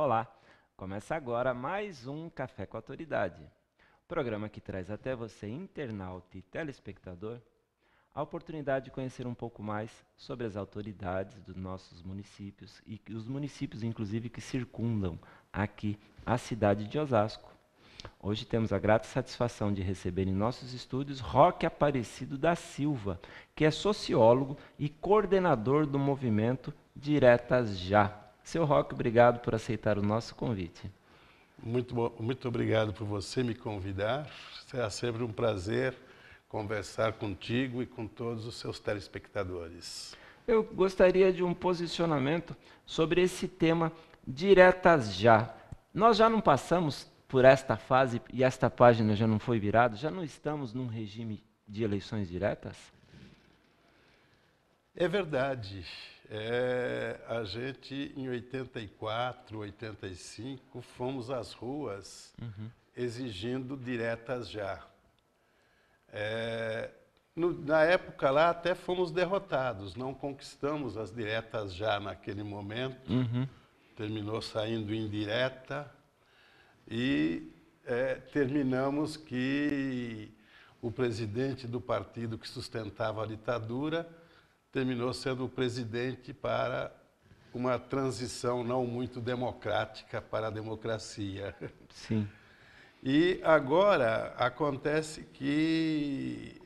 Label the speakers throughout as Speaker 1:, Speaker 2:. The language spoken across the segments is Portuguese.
Speaker 1: Olá, começa agora mais um Café com Autoridade, programa que traz até você, internauta e telespectador, a oportunidade de conhecer um pouco mais sobre as autoridades dos nossos municípios e os municípios, inclusive, que circundam aqui a cidade de Osasco. Hoje temos a grata satisfação de receber em nossos estúdios Roque Aparecido da Silva, que é sociólogo e coordenador do movimento Diretas Já. Seu Roque, obrigado por aceitar o nosso convite.
Speaker 2: Muito obrigado por você me convidar. Será sempre um prazer conversar contigo e com todos os seus telespectadores.
Speaker 1: Eu gostaria de um posicionamento sobre esse tema Diretas Já. Nós já não passamos por esta fase e esta página já não foi virada? Já não estamos num regime de eleições diretas?
Speaker 2: É verdade. A gente, em 84, 85, fomos às ruas exigindo diretas já. Na época lá até fomos derrotados, não conquistamos as diretas já naquele momento, terminou saindo indireta e terminamos que o presidente do partido que sustentava a ditadura terminou sendo o presidente para uma transição não muito democrática para a democracia.
Speaker 1: Sim.
Speaker 2: E agora acontece que,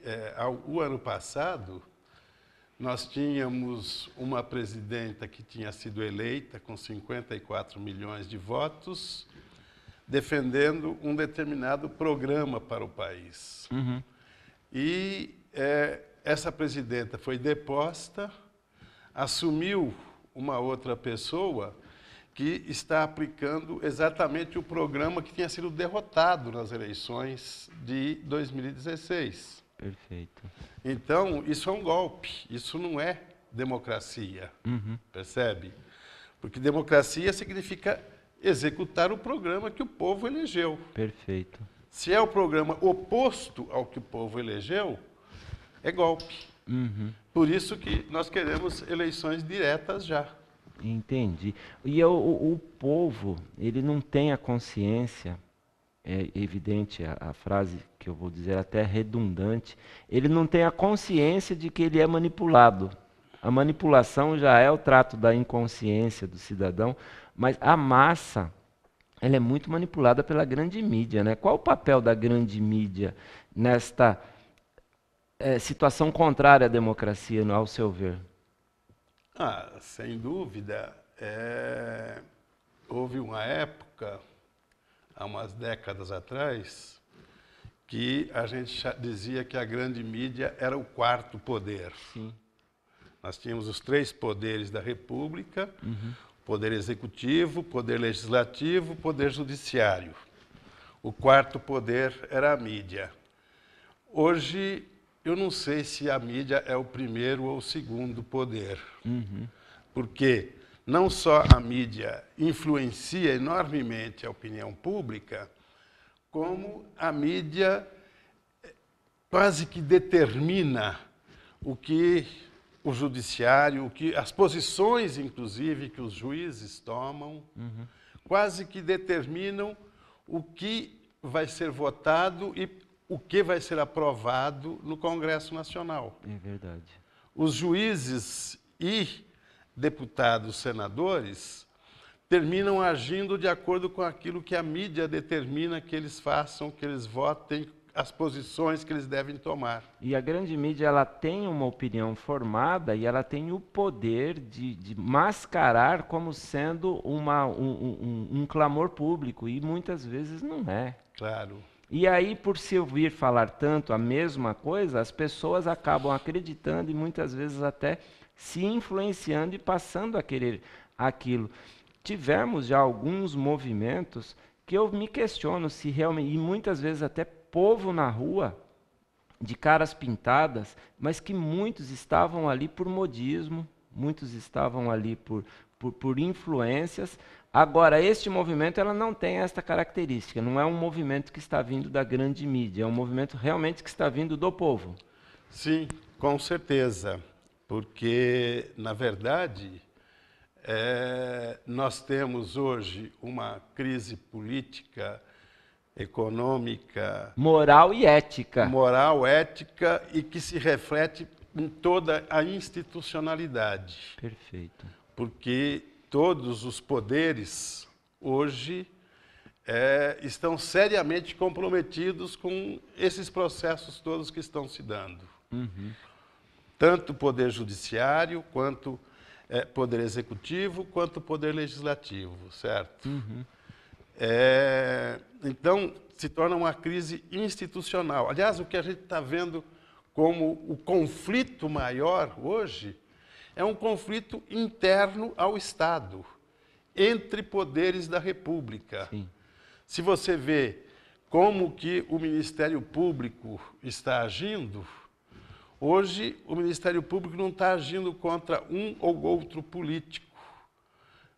Speaker 2: o ano passado, nós tínhamos uma presidenta que tinha sido eleita com 54 milhões de votos, defendendo um determinado programa para o país. E essa presidenta foi deposta, assumiu uma outra pessoa que está aplicando exatamente o programa que tinha sido derrotado nas eleições de 2016.
Speaker 1: Perfeito.
Speaker 2: Então, isso é um golpe, isso não é democracia, percebe? Porque democracia significa executar o programa que o povo elegeu.
Speaker 1: Perfeito.
Speaker 2: Se é o programa oposto ao que o povo elegeu, é golpe. Por isso que nós queremos eleições diretas já.
Speaker 1: Entendi. E o povo, ele não tem a consciência, é evidente a frase que eu vou dizer até redundante, ele não tem a consciência de que ele é manipulado. A manipulação já é o trato da inconsciência do cidadão, mas a massa, ela é muito manipulada pela grande mídia, né? Qual o papel da grande mídia nesta situação contrária à democracia, ao seu ver?
Speaker 2: Sem dúvida. Houve uma época, há umas décadas atrás, que a gente dizia que a grande mídia era o quarto poder.
Speaker 1: Sim.
Speaker 2: Nós tínhamos os três poderes da República, poder executivo, poder legislativo, poder judiciário. O quarto poder era a mídia. Hoje, eu não sei se a mídia é o primeiro ou o segundo poder, porque não só a mídia influencia enormemente a opinião pública, como a mídia quase que determina o que o judiciário, as posições, inclusive, que os juízes tomam, quase que determinam o que vai ser votado e o que vai ser aprovado no Congresso Nacional.
Speaker 1: É verdade.
Speaker 2: Os juízes e deputados, senadores, terminam agindo de acordo com aquilo que a mídia determina que eles façam, que eles votem, as posições que eles devem tomar.
Speaker 1: E a grande mídia, ela tem uma opinião formada e ela tem o poder de mascarar como sendo um clamor público, e muitas vezes não é.
Speaker 2: Claro.
Speaker 1: E aí, por se ouvir falar tanto a mesma coisa, as pessoas acabam acreditando e muitas vezes até se influenciando e passando a querer aquilo. Tivemos já alguns movimentos que eu me questiono se realmente, e muitas vezes até povo na rua, de caras pintadas, mas que muitos estavam ali por modismo, muitos estavam ali por influências. Agora, este movimento, ela não tem esta característica, não é um movimento que está vindo da grande mídia, é um movimento realmente que está vindo do povo.
Speaker 2: Sim, com certeza, porque, na verdade, nós temos hoje uma crise política, econômica,
Speaker 1: Moral e ética.
Speaker 2: moral, ética e que se reflete em toda a institucionalidade.
Speaker 1: Perfeito.
Speaker 2: Porque todos os poderes hoje estão seriamente comprometidos com esses processos todos que estão se dando. Tanto o poder judiciário, quanto poder executivo, quanto o poder legislativo, certo? Então, se torna uma crise institucional. Aliás, o que a gente está vendo como o conflito maior hoje é um conflito interno ao Estado, entre poderes da República.
Speaker 1: Sim.
Speaker 2: Se você vê como que o Ministério Público está agindo, hoje o Ministério Público não está agindo contra um ou outro político.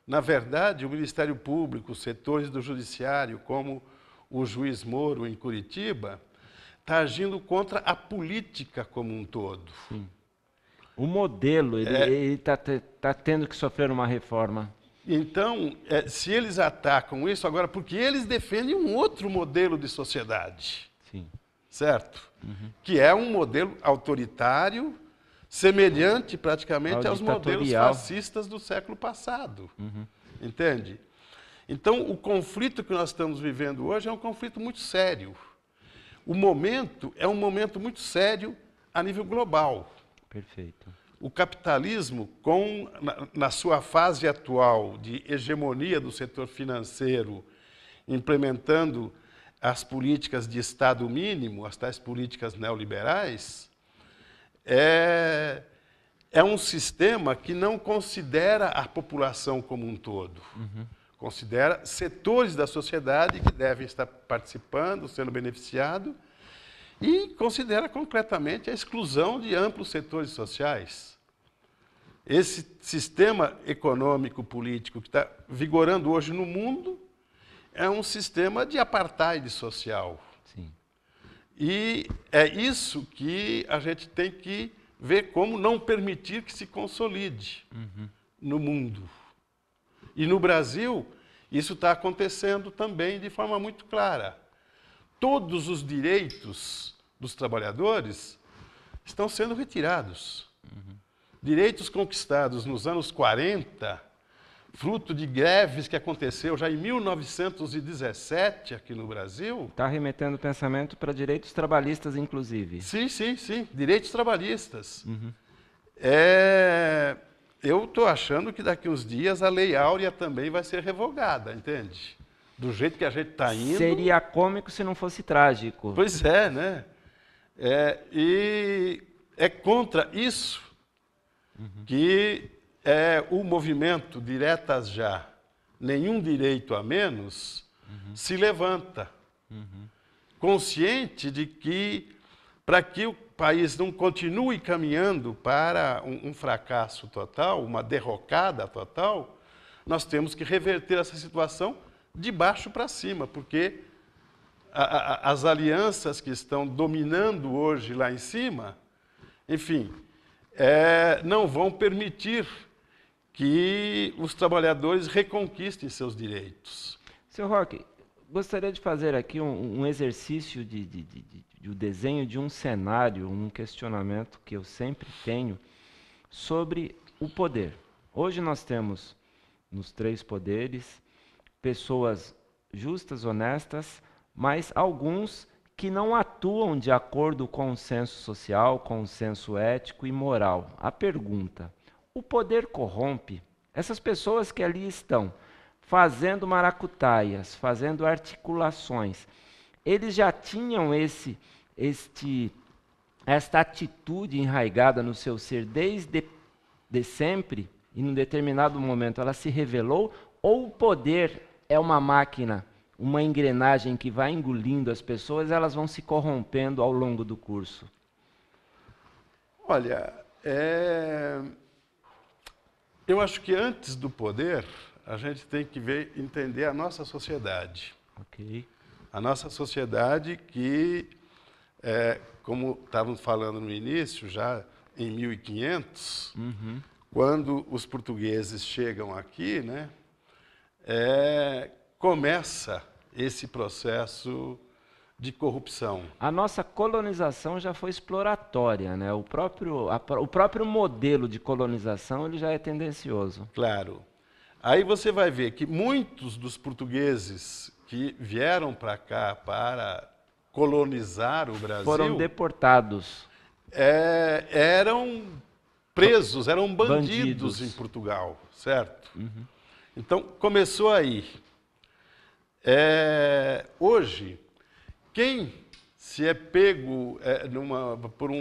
Speaker 2: Na verdade, o Ministério Público, os setores do Judiciário, como o juiz Moro em Curitiba, está agindo contra a política como um todo.
Speaker 1: Sim. O modelo, ele tá tendo que sofrer uma reforma.
Speaker 2: Então, se eles atacam isso agora, porque eles defendem um outro modelo de sociedade,
Speaker 1: Sim.
Speaker 2: certo? Que é um modelo autoritário, semelhante praticamente
Speaker 1: Ao
Speaker 2: aos modelos
Speaker 1: ditatorial.
Speaker 2: fascistas do século passado. Entende? Então, o conflito que nós estamos vivendo hoje é um conflito muito sério. O momento é um momento muito sério a nível global.
Speaker 1: Perfeito.
Speaker 2: O capitalismo, na sua fase atual de hegemonia do setor financeiro, implementando as políticas de Estado mínimo, as tais políticas neoliberais, é um sistema que não considera a população como um todo. Considera setores da sociedade que devem estar participando, sendo beneficiados, e considera concretamente a exclusão de amplos setores sociais. Esse sistema econômico-político que está vigorando hoje no mundo é um sistema de apartheid social.
Speaker 1: Sim.
Speaker 2: E é isso que a gente tem que ver como não permitir que se consolide no mundo. E no Brasil, isso está acontecendo também de forma muito clara. Todos os direitos dos trabalhadores estão sendo retirados. Direitos conquistados nos anos 40, fruto de greves que aconteceu já em 1917 aqui no Brasil.
Speaker 1: Está remetendo o pensamento para direitos trabalhistas, inclusive.
Speaker 2: Sim, sim, sim, direitos trabalhistas. Eu estou achando que daqui uns dias a Lei Áurea também vai ser revogada, entende? Do jeito que a gente está indo.
Speaker 1: Seria cômico se não fosse trágico.
Speaker 2: Pois é, né? E é contra isso que o movimento Diretas Já, Nenhum Direito a Menos, se levanta. Consciente de que, para que o país não continue caminhando para um fracasso total, uma derrocada total, nós temos que reverter essa situação de baixo para cima, porque as alianças que estão dominando hoje lá em cima, enfim, não vão permitir que os trabalhadores reconquistem seus direitos.
Speaker 1: Sr. Roque, gostaria de fazer aqui um exercício de desenho de um cenário, um questionamento que eu sempre tenho sobre o poder. Hoje nós temos, nos três poderes, pessoas justas, honestas, mas alguns que não atuam de acordo com o senso social, com o senso ético e moral. A pergunta: o poder corrompe? Essas pessoas que ali estão fazendo maracutaias, fazendo articulações, eles já tinham esta atitude enraizada no seu ser desde de sempre, e num determinado momento ela se revelou, ou o poder é uma máquina, uma engrenagem que vai engolindo as pessoas, elas vão se corrompendo ao longo do curso?
Speaker 2: Olha, eu acho que antes do poder, a gente tem que entender a nossa sociedade.
Speaker 1: Ok.
Speaker 2: A nossa sociedade que, como estávamos falando no início, já em 1500, quando os portugueses chegam aqui, né, começa esse processo de corrupção.
Speaker 1: A nossa colonização já foi exploratória, né? O próprio modelo de colonização ele já é tendencioso.
Speaker 2: Claro. Aí você vai ver que muitos dos portugueses que vieram para cá para colonizar o Brasil
Speaker 1: Foram deportados.
Speaker 2: Eram presos, eram bandidos em
Speaker 1: Bandidos.
Speaker 2: Portugal, certo? Então, começou aí. Hoje, quem se é pego por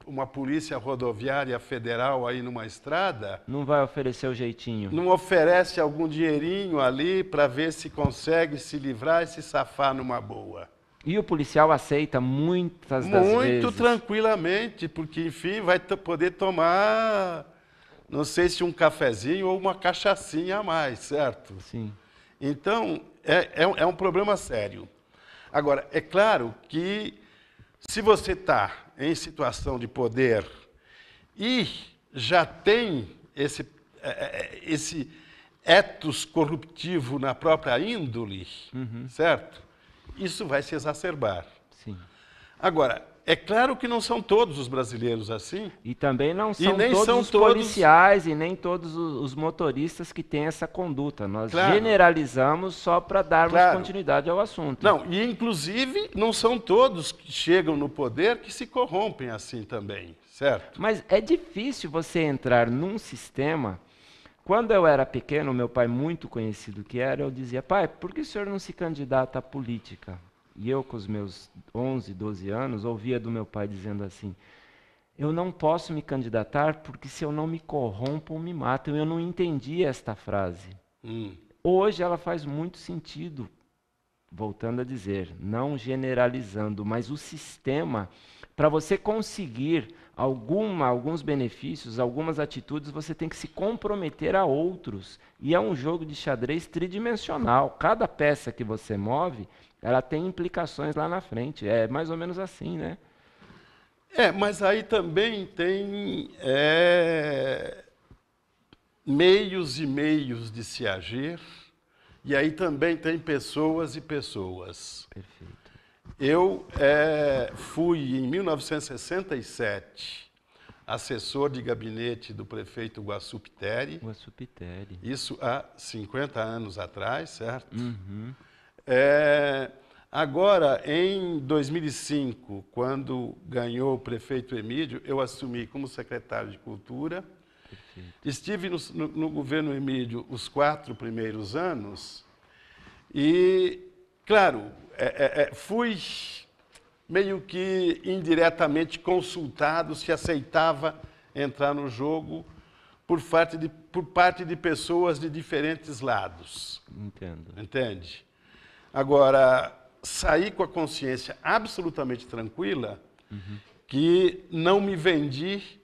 Speaker 2: uma polícia rodoviária federal aí numa estrada,
Speaker 1: Não vai oferecer o jeitinho.
Speaker 2: não oferece algum dinheirinho ali para ver se consegue se livrar e se safar numa boa.
Speaker 1: E o policial aceita muitas das vezes.
Speaker 2: Muito tranquilamente, porque, enfim, vai poder tomar, não sei se um cafezinho ou uma cachaçinha a mais, certo?
Speaker 1: Sim.
Speaker 2: Então, é um problema sério. Agora, é claro que se você está em situação de poder e já tem esse ethos corruptivo na própria índole, certo? Isso vai se exacerbar.
Speaker 1: Sim.
Speaker 2: Agora, é claro que não são todos os brasileiros assim.
Speaker 1: E também não são
Speaker 2: nem
Speaker 1: todos
Speaker 2: são
Speaker 1: os
Speaker 2: todos-
Speaker 1: policiais e nem todos os motoristas que têm essa conduta. Nós
Speaker 2: Claro.
Speaker 1: generalizamos só para darmos
Speaker 2: Claro.
Speaker 1: continuidade ao assunto.
Speaker 2: Não, e inclusive não são todos que chegam no poder que se corrompem assim também, certo?
Speaker 1: Mas é difícil você entrar num sistema. Quando eu era pequeno, meu pai, muito conhecido que era, eu dizia: pai, por que o senhor não se candidata à política? E eu, com os meus 11, 12 anos, ouvia do meu pai dizendo assim: eu não posso me candidatar porque se eu não me corrompo, me matam. Eu não entendia esta frase. Hoje ela faz muito sentido. Voltando a dizer, não generalizando, mas o sistema, para você conseguir alguns benefícios, algumas atitudes, você tem que se comprometer a outros. E é um jogo de xadrez tridimensional. Cada peça que você move, ela tem implicações lá na frente. É mais ou menos assim, né?
Speaker 2: Mas aí também tem meios e meios de se agir, e aí também tem pessoas e pessoas.
Speaker 1: Perfeito.
Speaker 2: Eu fui, em 1967, assessor de gabinete do prefeito Guaçu Pitteri,
Speaker 1: O Açupitéria.
Speaker 2: isso há 50 anos atrás, certo?
Speaker 1: Uhum.
Speaker 2: Agora, em 2005, quando ganhou o prefeito Emídio, eu assumi como secretário de Cultura.
Speaker 1: Perfeito.
Speaker 2: Estive no governo Emídio os 4 primeiros anos e, claro, fui meio que indiretamente consultado se aceitava entrar no jogo por parte de pessoas de diferentes lados.
Speaker 1: Entendo.
Speaker 2: Entende? Agora, saí com a consciência absolutamente tranquila que não me vendi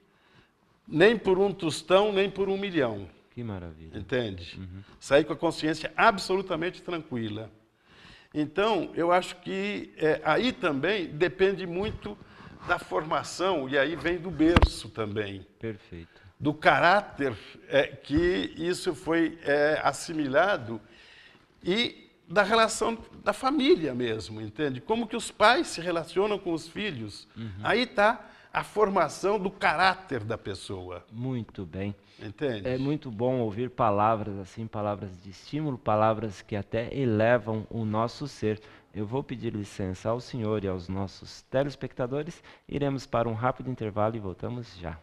Speaker 2: nem por um tostão, nem por 1 milhão.
Speaker 1: Que maravilha.
Speaker 2: Entende? Saí com a consciência absolutamente tranquila. Então, eu acho que aí também depende muito da formação, e aí vem do berço também.
Speaker 1: Perfeito.
Speaker 2: Do caráter que isso foi assimilado e da relação da família mesmo, entende? Como que os pais se relacionam com os filhos. Aí está a formação do caráter da pessoa,
Speaker 1: Muito bem.
Speaker 2: entende?
Speaker 1: É muito bom ouvir palavras assim, palavras de estímulo, palavras que até elevam o nosso ser. Eu vou pedir licença ao senhor e aos nossos telespectadores. Iremos para um rápido intervalo e voltamos já.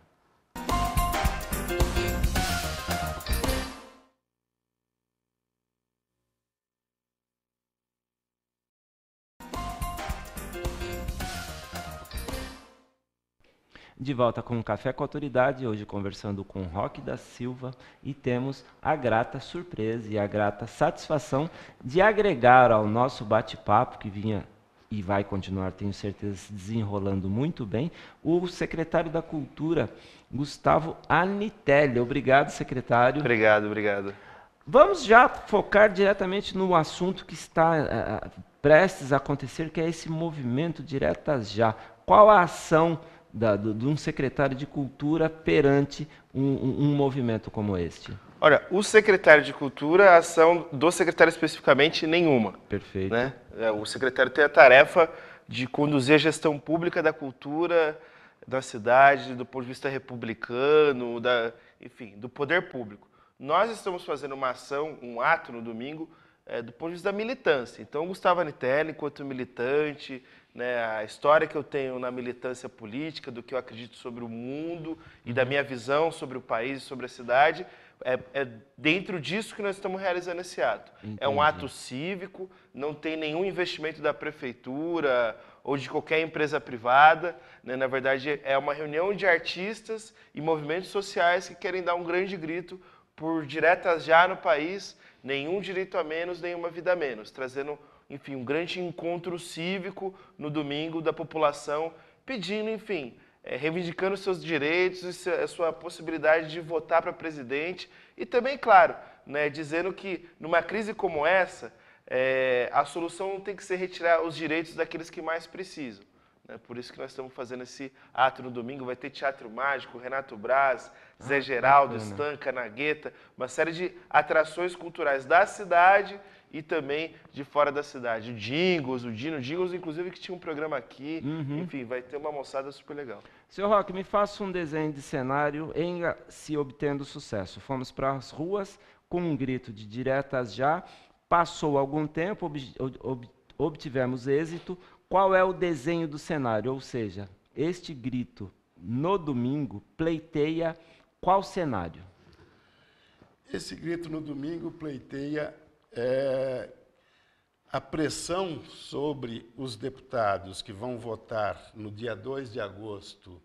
Speaker 1: De volta com o Café com Autoridade, hoje conversando com Roque da Silva, e temos a grata surpresa e a grata satisfação de agregar ao nosso bate-papo, que vinha e vai continuar, tenho certeza, se desenrolando muito bem, o secretário da Cultura, Gustavo Anitelli. Obrigado, secretário.
Speaker 3: Obrigado.
Speaker 1: Vamos já focar diretamente no assunto que está prestes a acontecer, que é esse movimento Diretas Já. Qual a ação de um secretário de cultura perante um movimento como este?
Speaker 3: Olha, o secretário de Cultura, a ação do secretário especificamente, nenhuma.
Speaker 1: Perfeito.
Speaker 3: Né? O secretário tem a tarefa de conduzir a gestão pública da cultura da cidade, do ponto de vista republicano, enfim, do poder público. Nós estamos fazendo uma ação, um ato no domingo, do ponto de vista da militância. Então, o Gustavo Anitelli, enquanto militante, né, a história que eu tenho na militância política, do que eu acredito sobre o mundo e da minha visão sobre o país e sobre a cidade, é dentro disso que nós estamos realizando esse ato.
Speaker 1: Entendi.
Speaker 3: É um ato cívico, não tem nenhum investimento da prefeitura ou de qualquer empresa privada, né? Na verdade, é uma reunião de artistas e movimentos sociais que querem dar um grande grito por diretas já no país, nenhum direito a menos, nenhuma vida a menos, trazendo, enfim, um grande encontro cívico no domingo da população, pedindo, enfim, reivindicando seus direitos e a sua possibilidade de votar para presidente e também, claro, né, dizendo que numa crise como essa, a solução não tem que ser retirar os direitos daqueles que mais precisam. Por isso que nós estamos fazendo esse ato no domingo. Vai ter Teatro Mágico, Renato Braz, Zé Geraldo, Stan, Canagueta, uma série de atrações culturais da cidade e também de fora da cidade. O Jingles, inclusive, que tinha um programa aqui. Enfim, vai ter uma moçada super legal.
Speaker 1: Senhor Roque, me faça um desenho de cenário em se obtendo sucesso. Fomos para as ruas com um grito de diretas já, passou algum tempo, obtivemos êxito. Qual é o desenho do cenário? Ou seja, este grito no domingo pleiteia qual cenário?
Speaker 2: Esse grito no domingo pleiteia a pressão sobre os deputados que vão votar no dia 2 de agosto,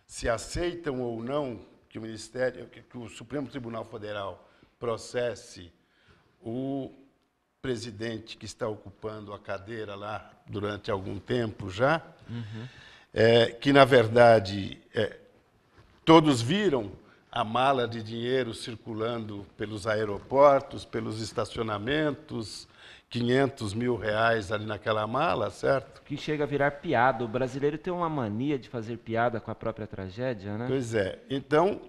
Speaker 2: se aceitam ou não que o Supremo Tribunal Federal processe o presidente que está ocupando a cadeira lá durante algum tempo já, que, na verdade, todos viram a mala de dinheiro circulando pelos aeroportos, pelos estacionamentos, 500 mil reais ali naquela mala, certo?
Speaker 1: Que chega a virar piada. O brasileiro tem uma mania de fazer piada com a própria tragédia, né?
Speaker 2: Pois é. Então,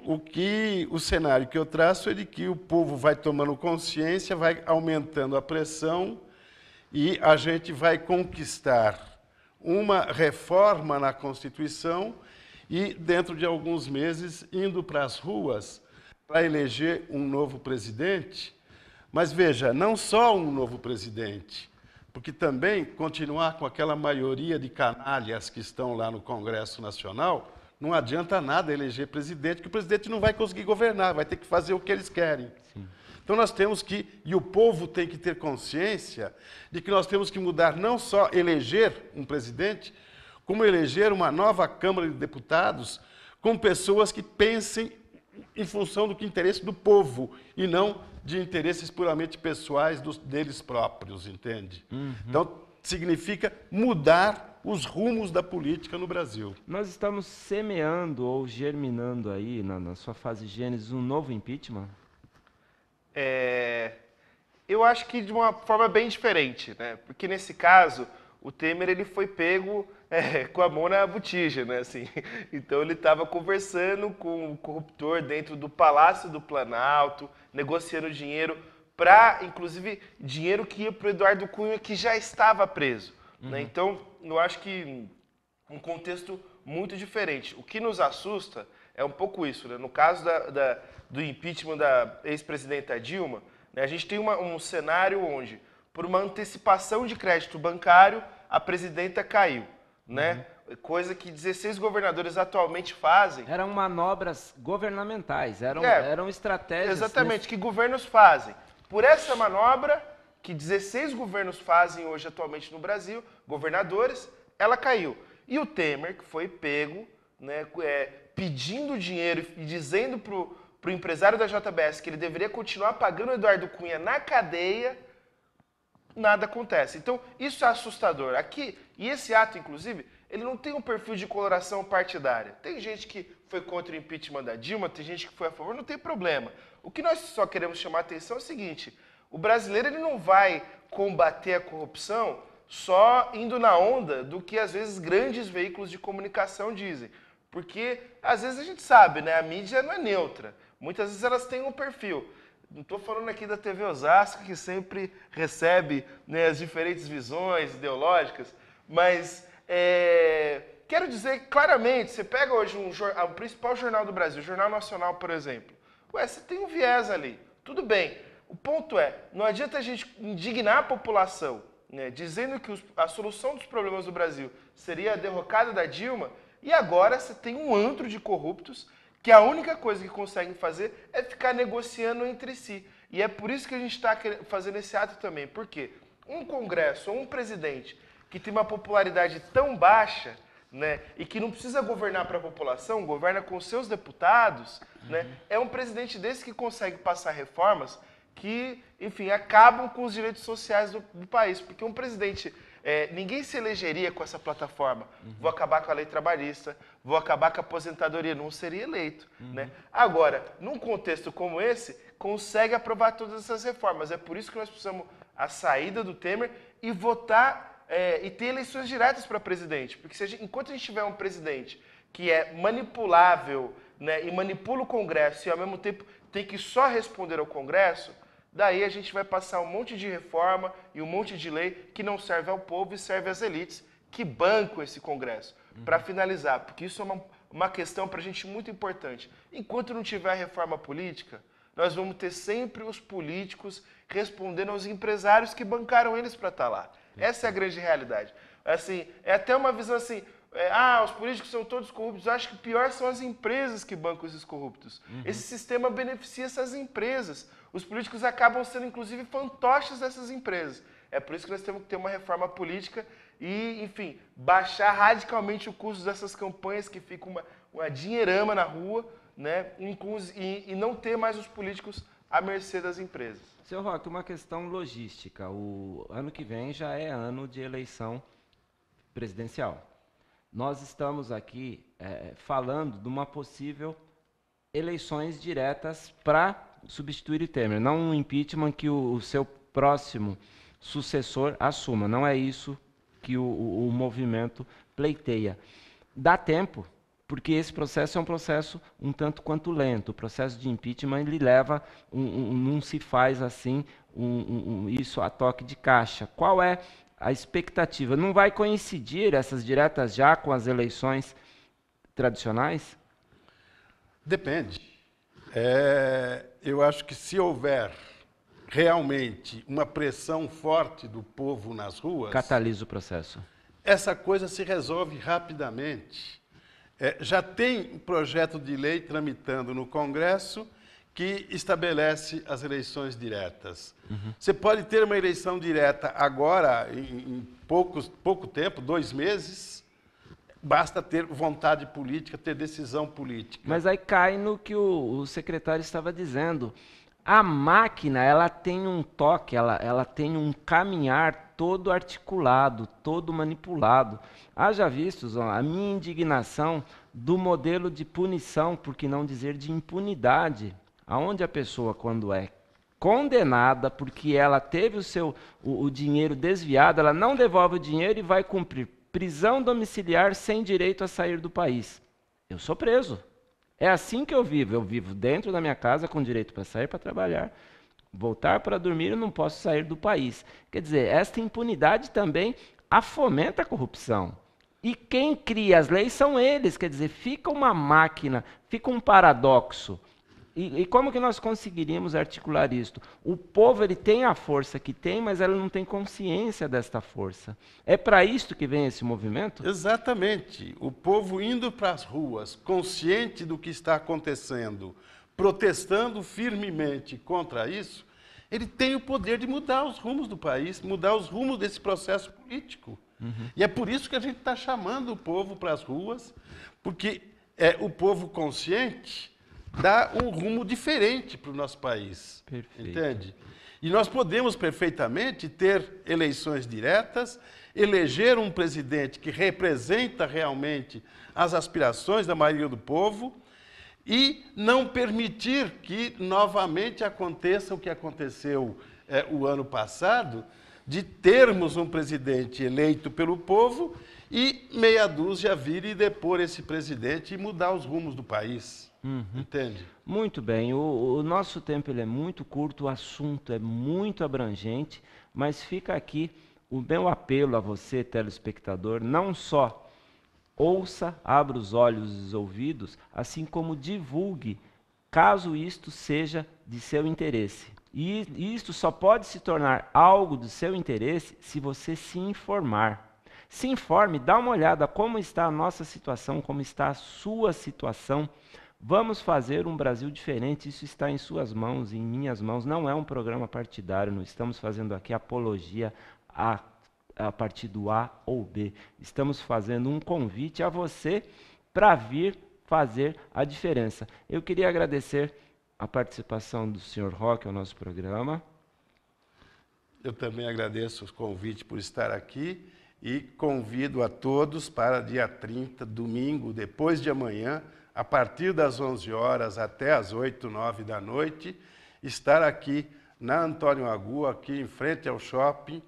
Speaker 2: o cenário que eu traço é de que o povo vai tomando consciência, vai aumentando a pressão e a gente vai conquistar uma reforma na Constituição e, dentro de alguns meses, indo para as ruas para eleger um novo presidente. Mas veja, não só um novo presidente, porque também continuar com aquela maioria de canalhas que estão lá no Congresso Nacional, não adianta nada eleger presidente, porque o presidente não vai conseguir governar, vai ter que fazer o que eles querem. Sim. Então nós temos que, e o povo tem que ter consciência de que nós temos que mudar, não só eleger um presidente, como eleger uma nova Câmara de Deputados com pessoas que pensem em função do que interesse do povo e não de interesses puramente pessoais deles próprios, entende? Então, significa mudar os rumos da política no Brasil.
Speaker 1: Nós estamos semeando ou germinando aí, na sua fase gênese, um novo impeachment?
Speaker 3: Eu acho que de uma forma bem diferente, né? Porque nesse caso, o Temer ele foi pego com a mão na botija, né? Assim, então ele estava conversando com o corruptor dentro do Palácio do Planalto, negociando dinheiro para, inclusive, dinheiro que ia para o Eduardo Cunha, que já estava preso. Né? Então, eu acho que um contexto muito diferente. O que nos assusta é um pouco isso. Né? No caso do impeachment da ex-presidenta Dilma, né, a gente tem um cenário onde, por uma antecipação de crédito bancário, a presidenta caiu. Né? Coisa que 16 governadores atualmente fazem.
Speaker 1: Eram manobras governamentais, eram estratégias...
Speaker 3: Exatamente, que governos fazem. Por essa manobra, que 16 governos fazem hoje atualmente no Brasil, governadores, ela caiu. E o Temer, que foi pego, né, pedindo dinheiro e dizendo para o empresário da JBS que ele deveria continuar pagando o Eduardo Cunha na cadeia, nada acontece. Então, isso é assustador. Aqui, e esse ato, inclusive, ele não tem um perfil de coloração partidária. Tem gente que foi contra o impeachment da Dilma, tem gente que foi a favor, não tem problema. O que nós só queremos chamar a atenção é o seguinte, o brasileiro ele não vai combater a corrupção só indo na onda do que, às vezes, grandes veículos de comunicação dizem. Porque, às vezes, a gente sabe, né? A mídia não é neutra. Muitas vezes elas têm um perfil. Não estou falando aqui da TV Osasco, que sempre recebe, né, as diferentes visões ideológicas, mas quero dizer claramente, você pega hoje o principal jornal do Brasil, o Jornal Nacional, por exemplo. Ué, você tem um viés ali. Tudo bem. O ponto é, não adianta a gente indignar a população, né, dizendo que a solução dos problemas do Brasil seria a derrocada da Dilma, e agora você tem um antro de corruptos que a única coisa que conseguem fazer é ficar negociando entre si. E é por isso que a gente está fazendo esse ato também. Por quê? Um Congresso ou um presidente que tem uma popularidade tão baixa, né, e que não precisa governar para a população, governa com seus deputados, né, é um presidente desse que consegue passar reformas que, enfim, acabam com os direitos sociais do país. Porque um presidente... ninguém se elegeria com essa plataforma. Vou acabar com a lei trabalhista, vou acabar com a aposentadoria. Não seria eleito. Né? Agora, num contexto como esse, consegue aprovar todas essas reformas. É por isso que nós precisamos a saída do Temer e votar e ter eleições diretas para presidente. Porque enquanto a gente tiver um presidente que é manipulável, né, e manipula o Congresso e ao mesmo tempo tem que só responder ao Congresso, daí a gente vai passar um monte de reforma e um monte de lei que não serve ao povo e serve às elites que bancam esse Congresso. Para finalizar, porque isso é uma questão para a gente muito importante. Enquanto não tiver reforma política, nós vamos ter sempre os políticos respondendo aos empresários que bancaram eles para estar lá. Essa é a grande realidade. Assim, é até uma visão assim... os políticos são todos corruptos. Eu acho que pior são as empresas que bancam esses corruptos. Esse sistema beneficia essas empresas. Os políticos acabam sendo, inclusive, fantoches dessas empresas. É por isso que nós temos que ter uma reforma política e, enfim, baixar radicalmente o custo dessas campanhas que ficam uma dinheirama na rua, né? E não ter mais os políticos à mercê das empresas.
Speaker 1: Seu Roque, uma questão logística. O ano que vem já é ano de eleição presidencial. Nós estamos aqui falando de uma possível eleições diretas para substituir o Temer, não um impeachment que o seu próximo sucessor assuma. Não é isso que o movimento pleiteia. Dá tempo, porque esse processo é um processo um tanto quanto lento. O processo de impeachment ele leva, não se faz assim, isso a toque de caixa. Qual é a expectativa? Não vai coincidir essas diretas já com as eleições tradicionais?
Speaker 2: Depende. Eu acho que se houver realmente uma pressão forte do povo nas ruas...
Speaker 1: Catalisa o processo.
Speaker 2: Essa coisa se resolve rapidamente. Já tem um projeto de lei tramitando no Congresso que estabelece as eleições diretas. Você pode ter uma eleição direta agora, em pouco tempo, 2 meses, basta ter vontade política, ter decisão política.
Speaker 1: Mas aí cai no que o secretário estava dizendo. A máquina, ela tem um toque, ela tem um caminhar todo articulado, todo manipulado. Haja vistos a minha indignação do modelo de punição, por que não dizer de impunidade, aonde a pessoa, quando é condenada porque ela teve o dinheiro desviado, ela não devolve o dinheiro e vai cumprir prisão domiciliar sem direito a sair do país. Eu sou preso. É assim que eu vivo. Eu vivo dentro da minha casa com direito para sair para trabalhar, voltar para dormir e não posso sair do país. Quer dizer, esta impunidade também fomenta a corrupção. E quem cria as leis são eles. Quer dizer, fica uma máquina, fica um paradoxo. E como que nós conseguiríamos articular isto? O povo ele tem a força que tem, mas ele não tem consciência desta força. É para isto que vem esse movimento?
Speaker 2: Exatamente. O povo indo para as ruas, consciente do que está acontecendo, protestando firmemente contra isso, ele tem o poder de mudar os rumos do país, mudar os rumos desse processo político. E é por isso que a gente está chamando o povo para as ruas, porque o povo consciente dá um rumo diferente para o nosso país. Perfeito. Entende? E nós podemos perfeitamente ter eleições diretas, eleger um presidente que representa realmente as aspirações da maioria do povo e não permitir que novamente aconteça o que aconteceu o ano passado, de termos um presidente eleito pelo povo e meia dúzia vir e depor esse presidente e mudar os rumos do país. Entende?
Speaker 1: Muito bem, o nosso tempo ele é muito curto, o assunto é muito abrangente, mas fica aqui o meu apelo a você, telespectador, não só ouça, abra os olhos e os ouvidos, assim como divulgue, caso isto seja de seu interesse. E isto só pode se tornar algo do seu interesse se você se informar. Se informe, dá uma olhada como está a nossa situação, como está a sua situação. Vamos fazer um Brasil diferente, isso está em suas mãos, em minhas mãos. Não é um programa partidário, não estamos fazendo aqui apologia a partido A ou B. Estamos fazendo um convite a você para vir fazer a diferença. Eu queria agradecer a participação do Sr. Roque ao nosso programa.
Speaker 2: Eu também agradeço o convite por estar aqui e convido a todos para dia 30, domingo, depois de amanhã, a partir das 11 horas até as 8, 9 da noite, estar aqui na Antônio Agu, aqui em frente ao shopping,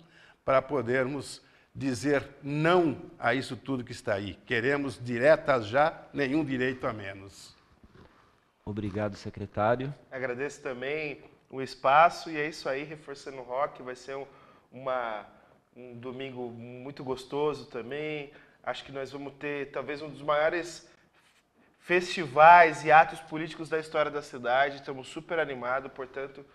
Speaker 2: para podermos dizer não a isso tudo que está aí. Queremos diretas já, nenhum direito a menos.
Speaker 1: Obrigado, secretário.
Speaker 3: Agradeço também o espaço e é isso aí, reforçando o rock, vai ser um domingo muito gostoso também. Acho que nós vamos ter talvez um dos maiores festivais e atos políticos da história da cidade. Estamos super animados, portanto,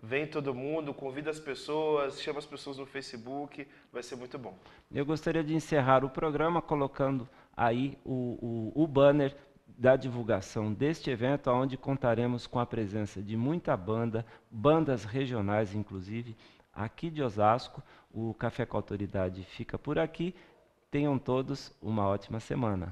Speaker 3: vem todo mundo, convida as pessoas, chama as pessoas no Facebook, vai ser muito bom.
Speaker 1: Eu gostaria de encerrar o programa colocando aí o banner da divulgação deste evento, onde contaremos com a presença de muita banda, bandas regionais inclusive, aqui de Osasco. O Café com Autoridade fica por aqui. Tenham todos uma ótima semana.